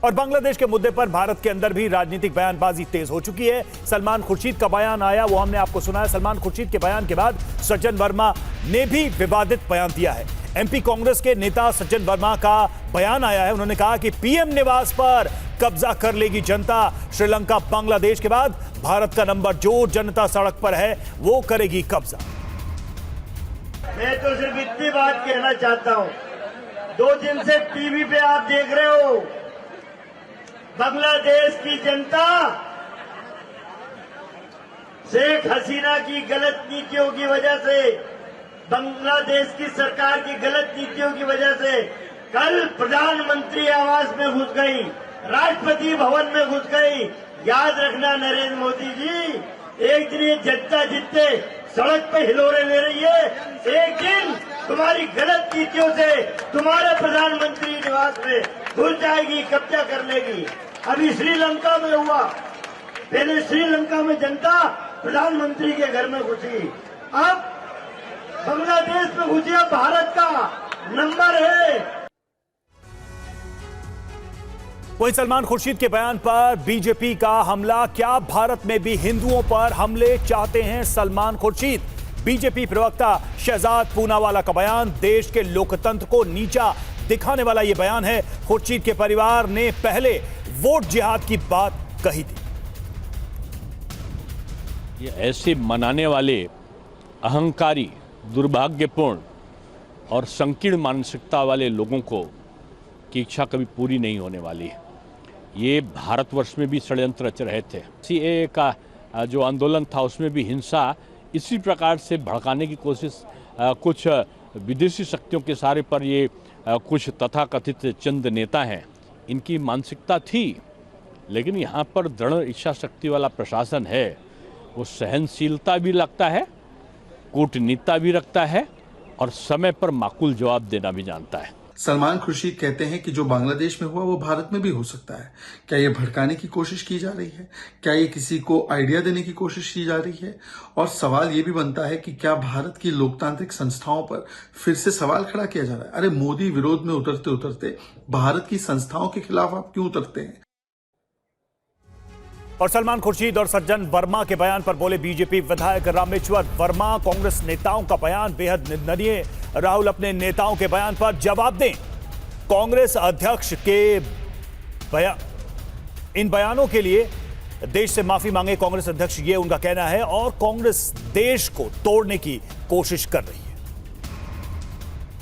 और बांग्लादेश के मुद्दे पर भारत के अंदर भी राजनीतिक बयानबाजी तेज हो चुकी है। सलमान खुर्शीद का बयान आया, वो हमने आपको सुनाया। सलमान खुर्शीद के बयान के बाद सज्जन वर्मा ने भी विवादित बयान दिया है। एमपी कांग्रेस के नेता सज्जन वर्मा का बयान आया है। उन्होंने कहा कि पीएम निवास पर कब्जा कर लेगी जनता। श्रीलंका बांग्लादेश के बाद भारत का नंबर जो जनता सड़क पर है वो करेगी कब्जा। मैं तो सिर्फ इतनी बात कहना चाहता हूं, 2 दिन से टीवी पे आप देख रहे हो, बांग्लादेश की जनता शेख हसीना की गलत नीतियों की वजह से, बांग्लादेश की सरकार की गलत नीतियों की वजह से कल प्रधानमंत्री आवास में घुस गई, राष्ट्रपति भवन में घुस गई। याद रखना नरेंद्र मोदी जी, एक दिन ये जनता जितने सड़क पे हिलोरे ले रही है, एक दिन तुम्हारी गलत नीतियों से तुम्हारे प्रधानमंत्री निवास में घुस जाएगी, कब्जा कर लेगी। अभी श्रीलंका में हुआ, पहले श्रीलंका में जनता प्रधानमंत्री के घर में घुसी, अब बांग्लादेश में घुसी। भारत का नंबर है। वहीं सलमान खुर्शीद के बयान पर बीजेपी का हमला। क्या भारत में भी हिंदुओं पर हमले चाहते हैं सलमान खुर्शीद? बीजेपी प्रवक्ता शहजाद पूनावाला का बयान देश के लोकतंत्र को नीचा दिखाने वाला यह बयान है। खुर्शीद के परिवार ने पहले वोट जिहाद की बात कही थी। ये ऐसे मनाने वाले अहंकारी, दुर्भाग्यपूर्ण और संकीर्ण मानसिकता वाले लोगों को की इच्छा कभी पूरी नहीं होने वाली है। ये भारतवर्ष में भी षड्यंत्र रच रहे थे। सीएए का जो आंदोलन था उसमें भी हिंसा इसी प्रकार से भड़काने की कोशिश कुछ विदेशी शक्तियों के सहारे पर ये कुछ तथाकथित चंद नेता हैं, इनकी मानसिकता थी। लेकिन यहाँ पर दृढ़ इच्छा शक्ति वाला प्रशासन है, वो सहनशीलता भी लगता है, कूटनीतिता भी रखता है और समय पर माकूल जवाब देना भी जानता है। सलमान खुर्शीद कहते हैं कि जो बांग्लादेश में हुआ वो भारत में भी हो सकता है। क्या ये भड़काने की कोशिश की जा रही है? क्या ये किसी को आइडिया देने की कोशिश की जा रही है? और सवाल ये भी बनता है कि क्या भारत की लोकतांत्रिक संस्थाओं पर फिर से सवाल खड़ा किया जा रहा है? अरे मोदी विरोध में उतरते उतरते भारत की संस्थाओं के खिलाफ आप क्यों उतरते हैं? और सलमान खुर्शीद और सज्जन वर्मा के बयान पर बोले बीजेपी विधायक रामेश्वर वर्मा। कांग्रेस नेताओं का बयान बेहद निंदनीय। राहुल अपने नेताओं के बयान पर जवाब दें। कांग्रेस अध्यक्ष के इन बयानों के लिए देश से माफी मांगे कांग्रेस अध्यक्ष, ये उनका कहना है। और कांग्रेस देश को तोड़ने की कोशिश कर रही है।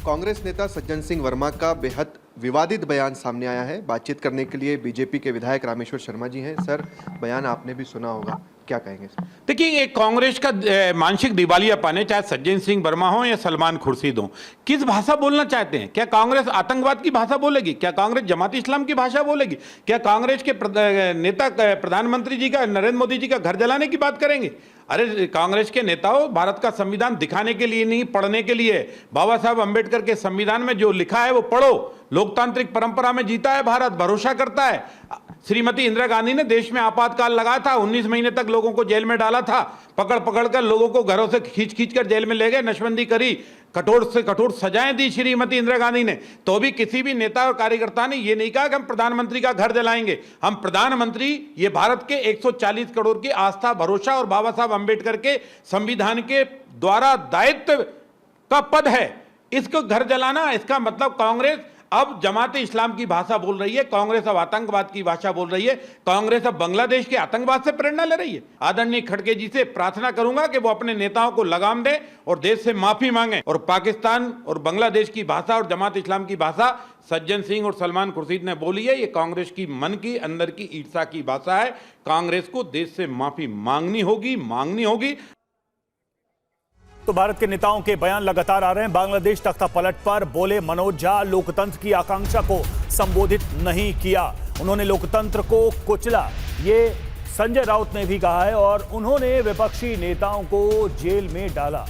कांग्रेस नेता सज्जन सिंह वर्मा का बेहद विवादित बयान सामने आया है। बातचीत करने के लिए बीजेपी के विधायक रामेश्वर शर्मा जी हैं। सर, बयान आपने भी सुना होगा, क्या कहेंगे? देखिए, ये कांग्रेस का मानसिक दिवालियापन है, चाहे सज्जन सिंह वर्मा हो या सलमान खुर्शीद हो। किस भाषा बोलना चाहते हैं? क्या कांग्रेस आतंकवाद की भाषा बोलेगी? क्या कांग्रेस जमात इस्लाम की भाषा बोलेगी? क्या कांग्रेस के नेता प्रधानमंत्री जी का, नरेंद्र मोदी जी का घर जलाने की बात करेंगे? अरे कांग्रेस के नेताओं, भारत का संविधान दिखाने के लिए नहीं, पढ़ने के लिए। बाबा साहब अंबेडकर के संविधान में जो लिखा है वो पढ़ो। लोकतांत्रिक परंपरा में जीता है भारत, भरोसा करता है। श्रीमती इंदिरा गांधी ने देश में आपातकाल लगाया था, 19 महीने तक लोगों को जेल में डाला था, पकड़ पकड़ कर लोगों को घरों से खींच खींच कर जेल में ले गए, नशबंदी करी, कठोर से कठोर सजाएं दी श्रीमती इंदिरा गांधी ने। तो भी किसी भी नेता और कार्यकर्ता ने यह नहीं कहा कि हम प्रधानमंत्री का घर जलाएंगे। हम प्रधानमंत्री, ये भारत के 140 करोड़ की आस्था, भरोसा और बाबा साहब अंबेडकर के संविधान के द्वारा दायित्व का पद है। इसको घर जलाना, इसका मतलब कांग्रेस अब जमात इस्लाम की भाषा बोल रही है, कांग्रेस अब आतंकवाद की भाषा बोल रही है, कांग्रेस अब बांग्लादेश के आतंकवाद से प्रेरणा ले रही है। आदरणीय खड़गे जी से प्रार्थना करूंगा कि वो अपने नेताओं को लगाम दें और देश से माफी मांगे। और पाकिस्तान और बांग्लादेश की भाषा और जमात इस्लाम की भाषा सज्जन सिंह और सलमान खुर्शीद ने बोली है, ये कांग्रेस की मन की अंदर की ईर्ष्या की भाषा है। कांग्रेस को देश से माफी मांगनी होगी। तो भारत के नेताओं के बयान लगातार आ रहे हैं। बांग्लादेश तख्ता पलट पर बोले मनोज झा, लोकतंत्र की आकांक्षा को संबोधित नहीं किया, उन्होंने लोकतंत्र को कुचला। ये संजय राउत ने भी कहा है और उन्होंने विपक्षी नेताओं को जेल में डाला।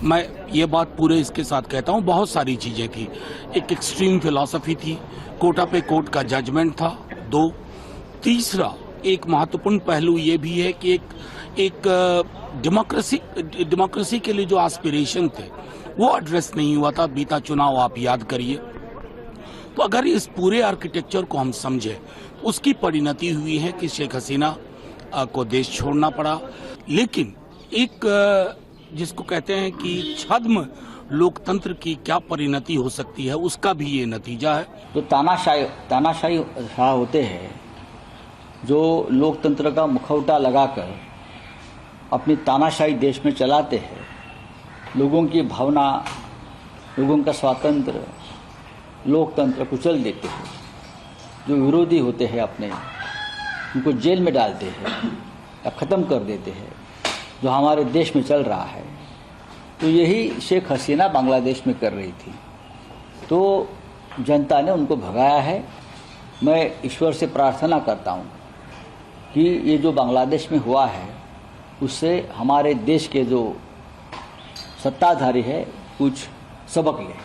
मैं ये बात पूरे इसके साथ कहता हूं, बहुत सारी चीजें थी। एक एक्सट्रीम फिलॉसफी थी, कोटा पे कोर्ट का जजमेंट था। 2, तीसरा एक महत्वपूर्ण पहलू ये भी है कि एक डेमोक्रेसी के लिए जो एस्पिरेशन थे वो एड्रेस नहीं हुआ था। बीता चुनाव आप याद करिए। तो अगर इस पूरे आर्किटेक्चर को हम समझे, उसकी परिणति हुई है कि शेख हसीना को देश छोड़ना पड़ा। लेकिन एक जिसको कहते हैं कि छद्म लोकतंत्र की क्या परिणति हो सकती है, उसका भी ये नतीजा है। जो तानाशाही शाह होते हैं, जो लोकतंत्र का मुखौटा लगाकर अपनी तानाशाही देश में चलाते हैं, लोगों की भावना, लोगों का स्वातंत्र, लोकतंत्र कुचल देते हैं। जो विरोधी होते हैं अपने, उनको जेल में डालते हैं या ख़त्म कर देते हैं, जो हमारे देश में चल रहा है। तो यही शेख हसीना बांग्लादेश में कर रही थी। तो जनता ने उनको भगाया है। मैं ईश्वर से प्रार्थना करता हूँ कि ये जो बांग्लादेश में हुआ है, उससे हमारे देश के जो सत्ताधारी है कुछ सबक लें।